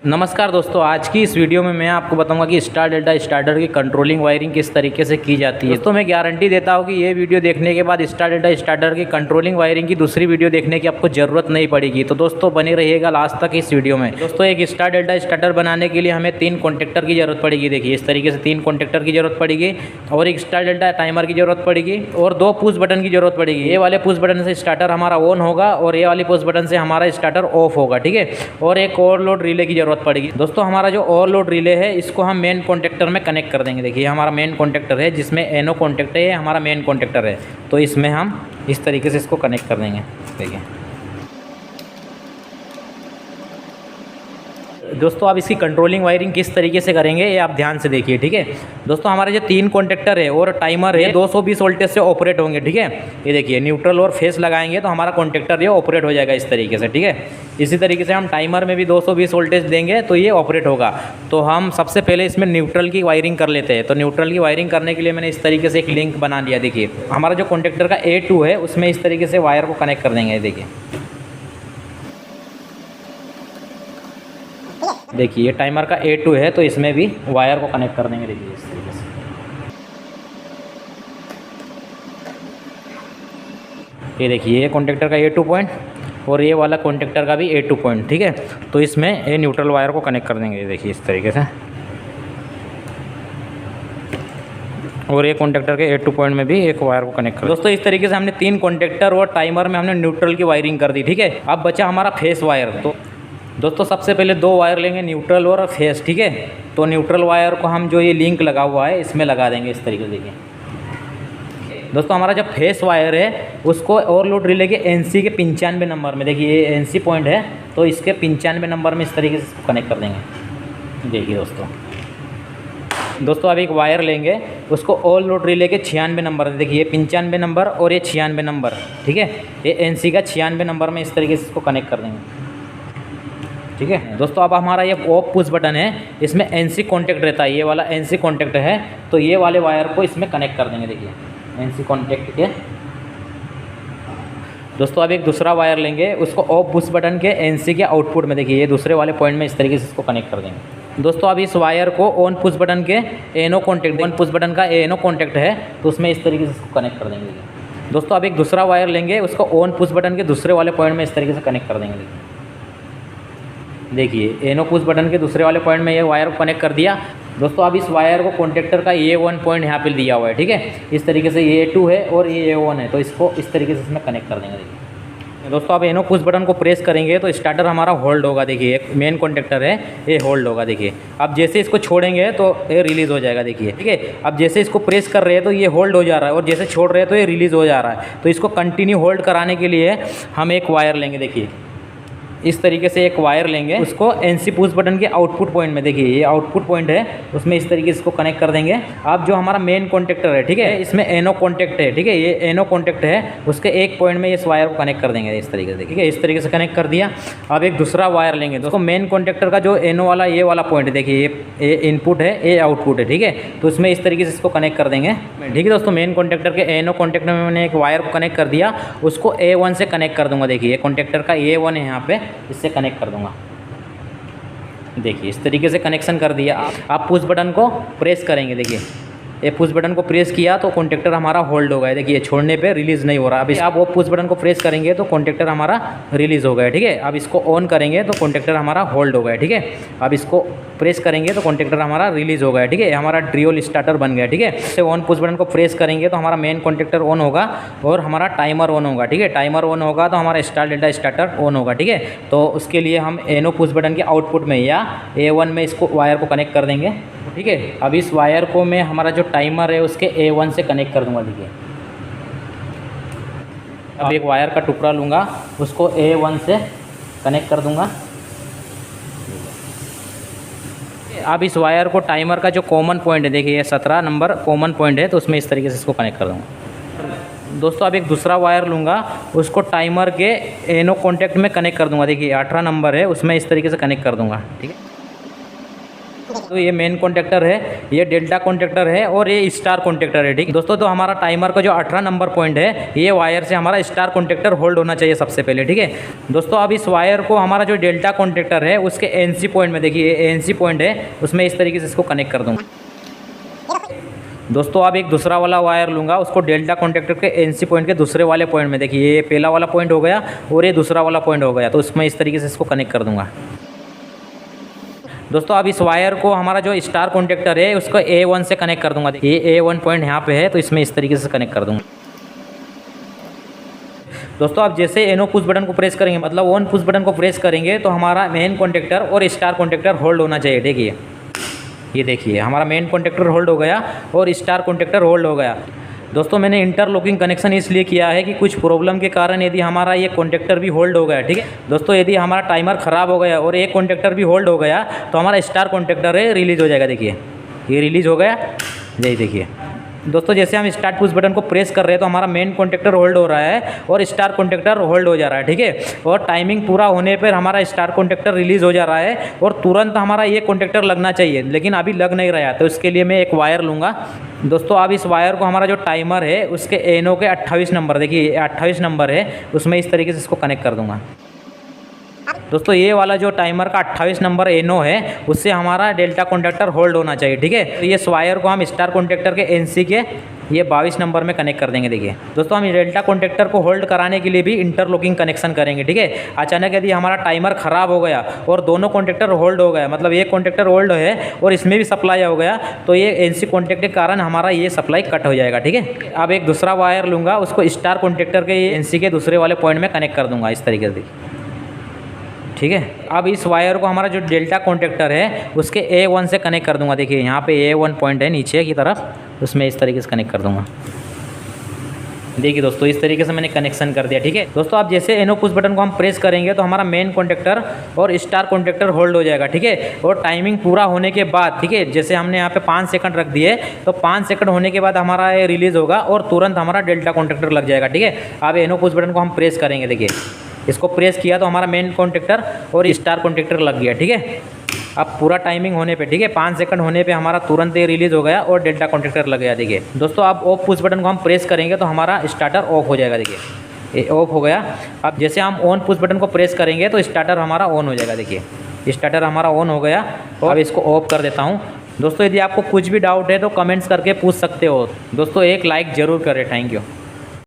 नमस्कार दोस्तों, आज की इस वीडियो में मैं आपको बताऊंगा कि स्टार डेल्टा स्टार्टर की कंट्रोलिंग वायरिंग किस तरीके से की जाती है। दोस्तों मैं गारंटी देता हूं कि ये वीडियो देखने के बाद स्टार डेल्टा स्टार्टर की कंट्रोलिंग वायरिंग की दूसरी वीडियो देखने की आपको ज़रूरत नहीं पड़ेगी। तो दोस्तों बने रहिएगा लास्ट तक इस वीडियो में। दोस्तों एक स्टार डेल्टा स्टार्टर बनाने के लिए हमें 3 कॉन्टेक्टर की ज़रूरत पड़ेगी। देखिए इस तरीके से 3 कॉन्टेक्टर की ज़रूरत पड़ेगी और एक स्टार डेल्टा टाइमर की ज़रूरत पड़ेगी और 2 पुश बटन की ज़रूरत पड़ेगी। ये वाले पुश बटन से स्टार्टर हमारा ऑन होगा और ये वाली पुश बटन से हमारा स्टार्टर ऑफ होगा, ठीक है। और एक ओवरलोड रिले की ज़रूरत पड़ेगी। दोस्तों हमारा जो ओवरलोड रिले है इसको हम मेन कॉन्टेक्टर में कनेक्ट कर देंगे। देखिए हमारा मेन कॉन्टेक्टर है जिसमें एनो कॉन्टेक्ट है, ये हमारा मेन कॉन्टेक्टर है। तो इसमें हम इस तरीके से इसको कनेक्ट कर देंगे। देखिए दोस्तों आप इसकी कंट्रोलिंग वायरिंग किस तरीके से करेंगे ये आप ध्यान से देखिए, ठीक है। दोस्तों हमारे जो 3 कॉन्टेक्टर है और टाइमर है 220 वोल्टेज से ऑपरेट होंगे, ठीक है। ये देखिए न्यूट्रल और फेस लगाएंगे तो हमारा कॉन्टेक्टर ये ऑपरेट हो जाएगा इस तरीके से, ठीक है। इसी तरीके से हम टाइमर में भी 220 वोल्टेज देंगे तो ये ऑपरेट होगा। तो हम सबसे पहले इसमें न्यूट्रल की वायरिंग कर लेते हैं। तो न्यूट्रल की वायरिंग करने के लिए मैंने इस तरीके से एक लिंक बना लिया। देखिए हमारा जो कॉन्टेक्टर का A2 है उसमें इस तरीके से वायर को कनेक्ट कर देंगे। देखिए ये टाइमर का A2 है तो इसमें भी वायर को कनेक्ट कर देंगे। देखिए इस तरीके से ये देखिए ये कॉन्टेक्टर का A2 पॉइंट और ये वाला कॉन्टेक्टर का भी A2 पॉइंट, ठीक है। तो इसमें ये न्यूट्रल वायर को कनेक्ट कर देंगे। देखिए इस तरीके से और ये कॉन्टेक्टर के A2 पॉइंट में भी एक वायर को कनेक्ट कर। दोस्तों इस तरीके से हमने 3 कॉन्टेक्टर और टाइमर में हमने न्यूट्रल की वायरिंग कर दी, ठीक है। अब बचा हमारा फेस वायर। तो दोस्तों सबसे पहले 2 वायर लेंगे, न्यूट्रल और फेस, ठीक है। तो न्यूट्रल वायर को हम जो ये लिंक लगा हुआ है इसमें लगा देंगे इस तरीके से। देखिए दोस्तों हमारा जो फेस वायर है उसको ओवरलोड रिले के NC के 95 नंबर में, देखिए ये NC पॉइंट है तो इसके 95 नंबर में इस तरीके से इसको कनेक्ट कर देंगे। देखिए दोस्तों अब एक वायर लेंगे उसको ओवरलोड रिले के 96 नंबर, देखिए ये 95 नंबर और ये 96 नंबर, ठीक है। ये NC का 96 नंबर में इस तरीके से इसको कनेक्ट कर देंगे, ठीक है। दोस्तों अब हमारा ये ऑफ पुश बटन है, इसमें NC कॉन्टेक्ट रहता है, ये वाला NC कॉन्टेक्ट है तो ये वाले वायर को इसमें कनेक्ट कर देंगे। देखिए NC कॉन्टेक्ट के। दोस्तों अब एक दूसरा वायर लेंगे उसको ऑफ पुश बटन के NC के आउटपुट में, देखिए ये दूसरे वाले पॉइंट में इस तरीके से इसको कनेक्ट कर देंगे। दोस्तों अब इस वायर को ऑन पुश बटन के एनो कॉन्टेक्ट, ऑन पुश बटन का एनो कॉन्टेक्ट है तो उसमें इस तरीके से इसको कनेक्ट कर देंगे। दोस्तों अब एक दूसरा वायर लेंगे उसको ऑन पुश बटन के दूसरे वाले पॉइंट में इस तरीके से कनेक्ट कर देंगे। देखिए एनो पुश बटन के दूसरे वाले पॉइंट में ये वायर को कनेक्ट कर दिया। दोस्तों अब इस वायर को कॉन्टेक्टर का A1 पॉइंट यहाँ पे दिया हुआ है, ठीक है। इस तरीके से ये A2 है और ये A1 है तो इसको इस तरीके से इसमें कनेक्ट कर देंगे। देखिए दोस्तों अब एनो पुश बटन को प्रेस करेंगे तो स्टार्टर हमारा होल्ड होगा। देखिए एक मेन कॉन्टेक्टर है ये होल्ड होगा। देखिए अब जैसे इसको छोड़ेंगे तो ये रिलीज़ हो जाएगा। देखिए ठीक है, अब जैसे इसको प्रेस कर रहे हैं तो ये होल्ड हो जा रहा है और जैसे छोड़ रहे हैं तो ये रिलीज़ हो जा रहा है। तो इसको कंटिन्यू होल्ड कराने के लिए हम एक वायर लेंगे। देखिए इस तरीके से एक वायर लेंगे उसको NC पुश बटन के आउटपुट पॉइंट में, देखिए ये आउटपुट पॉइंट है उसमें इस तरीके से इसको कनेक्ट कर देंगे। अब जो हमारा मेन कॉन्टेक्टर है, ठीक है, इसमें एनो कॉन्टेक्ट है, ठीक है, ये एनो कॉन्टेक्ट है उसके एक पॉइंट में इस वायर को कनेक्ट कर देंगे इस तरीके से। ठीक है इस तरीके से कनेक्ट कर दिया। अब एक दूसरा वायर लेंगे दोस्तों मेन कॉन्टेक्टर का जो एनो वाला ये वाला पॉइंट है, देखिए ये इनपुट है ये आउटपुट है, ठीक है। तो उसमें इस तरीके से इसको कनेक्ट कर देंगे, ठीक है। दोस्तों मेन कॉन्टेक्टर के एनो कॉन्टेक्ट में मैंने एक वायर को कनेक्ट कर दिया, उसको A1 से कनेक्ट कर दूंगा। देखिए कॉन्टेक्टर का A1 है यहाँ पे, इससे कनेक्ट कर दूंगा। देखिए इस तरीके से कनेक्शन कर दिया। आप पुश बटन को प्रेस करेंगे। देखिए ये पुश बटन को प्रेस किया तो कॉन्टेक्टर हमारा होल्ड हो गया। देखिए छोड़ने पे रिलीज़ नहीं हो रहा। अभी आप वो पुश बटन को प्रेस करेंगे तो कॉन्टेक्टर हमारा रिलीज़ हो गया, ठीक है। अब इसको ऑन करेंगे तो कॉन्टेक्टर हमारा होल्ड हो गया, ठीक है। अब इसको प्रेस करेंगे तो कॉन्टेक्टर हमारा रिलीज़ हो गया, ठीक है। हमारा ड्रियोल स्टार्टर बन गया, ठीक है। इससे ऑन पुश बटन को प्रेस करेंगे तो हमारा मेन कॉन्टेक्टर ऑन होगा और हमारा टाइमर ऑन होगा, ठीक है। टाइमर ऑन होगा तो हमारा स्टार डेल्टा स्टार्टर ऑन होगा, ठीक है। तो उसके लिए हम एनो पुश बटन के आउटपुट में या A1 में इसको वायर को कनेक्ट कर देंगे, ठीक है। अब इस वायर को मैं हमारा जो टाइमर है उसके A1 से कनेक्ट कर दूंगा। देखिए अब एक वायर का टुकड़ा लूँगा उसको A1 से कनेक्ट कर दूंगा। अब इस वायर को टाइमर का जो कॉमन पॉइंट है, देखिए ये 17 नंबर कॉमन पॉइंट है तो उसमें इस तरीके से इसको कनेक्ट कर दूँगा। दोस्तों अब एक दूसरा वायर लूँगा उसको टाइमर के एनो कॉन्टेक्ट में कनेक्ट कर दूँगा। देखिए 18 नंबर है उसमें इस तरीके से कनेक्ट कर दूँगा, ठीक है। तो ये मेन कॉन्टेक्टर है, ये डेल्टा कॉन्टेक्टर है और ये स्टार कॉन्टेक्टर है। ठीक है दोस्तों, तो हमारा टाइमर का जो 18 नंबर पॉइंट है, ये वायर से हमारा स्टार कॉन्टेक्टर होल्ड होना चाहिए सबसे पहले। ठीक है दोस्तों, अब इस वायर को हमारा जो डेल्टा कॉन्टेक्टर है उसके एनसी पॉइंट में, देखिए एनसी पॉइंट है, उसमें इस तरीके से इसको कनेक्ट कर दूँगा। दोस्तों अब एक दूसरा वाला वायर लूँगा, उसको डेल्टा कॉन्टेक्टर के एनसी पॉइंट के दूसरे वाले पॉइंट में, देखिए ये पहला वाला पॉइंट हो गया और ये दूसरा वाला पॉइंट हो गया, तो उसमें इस तरीके से इसको कनेक्ट कर दूँगा। दोस्तों अब इस वायर को हमारा जो स्टार कॉन्टेक्टर है उसको A1 से कनेक्ट कर दूँगा। ये A1 पॉइंट यहाँ पे है, तो इसमें इस तरीके से कनेक्ट कर दूँगा। दोस्तों आप जैसे एनो पुश बटन को प्रेस करेंगे, मतलब ऑन पुश बटन को प्रेस करेंगे, तो हमारा मेन कॉन्टेक्टर और स्टार कॉन्टेक्टर होल्ड होना चाहिए। देखिए ये देखिए हमारा मेन कॉन्टेक्टर होल्ड हो गया और स्टार कॉन्टेक्टर होल्ड हो गया। दोस्तों मैंने इंटरलॉकिंग कनेक्शन इसलिए किया है कि कुछ प्रॉब्लम के कारण यदि हमारा ये कॉन्टेक्टर भी होल्ड हो गया, ठीक है दोस्तों, यदि हमारा टाइमर ख़राब हो गया और एक कॉन्टेक्टर भी होल्ड हो गया तो हमारा स्टार कॉन्टेक्टर है रिलीज़ हो जाएगा। देखिए ये रिलीज़ हो गया, यही देखिए दोस्तों, जैसे हम स्टार्ट पुश बटन को प्रेस कर रहे हैं तो हमारा मेन कॉन्टेक्टर होल्ड हो रहा है और स्टार कॉन्टेक्टर होल्ड हो जा रहा है। ठीक है, और टाइमिंग पूरा होने पर हमारा स्टार कॉन्टेक्टर रिलीज़ हो जा रहा है और तुरंत हमारा ये कॉन्टेक्टर लगना चाहिए, लेकिन अभी लग नहीं रहा है। तो इसके लिए मैं एक वायर लूँगा। दोस्तों अब इस वायर को हमारा जो टाइमर है उसके एनो के 28 नंबर, देखिए 28 नंबर है, उसमें इस तरीके से इसको कनेक्ट कर दूँगा। दोस्तों ये वाला जो टाइमर का 28 नंबर एनो है उससे हमारा डेल्टा कॉन्टेक्टर होल्ड होना चाहिए। ठीक है, तो ये वायर को हम स्टार कॉन्टेक्टर के एनसी के ये 22 नंबर में कनेक्ट कर देंगे। देखिए दोस्तों, हम डेल्टा कॉन्टेक्टर को होल्ड कराने के लिए भी इंटरलॉकिंग कनेक्शन करेंगे। ठीक है, अचानक यदि हमारा टाइमर ख़राब हो गया और दोनों कॉन्टेक्टर होल्ड हो गया, मतलब एक कॉन्टेक्टर होल्ड है और इसमें भी सप्लाई हो गया, तो ये एनसी कॉन्टेक्ट के कारण हमारा ये सप्लाई कट हो जाएगा। ठीक है, अब एक दूसरा वायर लूँगा, उसको स्टार कॉन्टेक्टर के एनसी के दूसरे वाले पॉइंट में कनेक्ट कर दूँगा इस तरीके से। ठीक है, अब इस वायर को हमारा जो डेल्टा कॉन्टेक्टर है उसके A1 से कनेक्ट कर दूंगा। देखिए यहाँ पे A1 पॉइंट है नीचे की तरफ, उसमें इस तरीके से कनेक्ट कर दूंगा। देखिए दोस्तों इस तरीके से मैंने कनेक्शन कर दिया। ठीक है दोस्तों, अब जैसे एनो पुश बटन को हम प्रेस करेंगे तो हमारा मेन कॉन्टेक्टर और स्टार कॉन्टेक्टर होल्ड हो जाएगा। ठीक है, और टाइमिंग पूरा होने के बाद, ठीक है, जैसे हमने यहाँ पे 5 सेकंड रख दिए तो 5 सेकंड होने के बाद हमारा ये रिलीज़ होगा और तुरंत हमारा डेल्टा कॉन्टेक्टर लग जाएगा। ठीक है, अब एनो पुश बटन को हम प्रेस करेंगे, देखिए इसको प्रेस किया तो हमारा मेन कॉन्टेक्टर और स्टार कॉन्टेक्टर लग गया। ठीक है, अब पूरा टाइमिंग होने पे, ठीक है 5 सेकंड होने पे हमारा तुरंत ये रिलीज़ हो गया और डेल्टा कॉन्टेक्टर लग गया। देखिए दोस्तों, अब ऑफ पुश बटन को हम प्रेस करेंगे तो हमारा स्टार्टर ऑफ हो जाएगा। देखिए ये ऑफ हो गया। अब जैसे हम ऑन पुश बटन को प्रेस करेंगे तो स्टार्टर हमारा ऑन हो जाएगा। देखिए स्टार्टर हमारा ऑन हो गया और अब इसको ऑफ कर देता हूँ। दोस्तों यदि आपको कुछ भी डाउट है तो कमेंट्स करके पूछ सकते हो। दोस्तों एक लाइक ज़रूर करें। Thank you.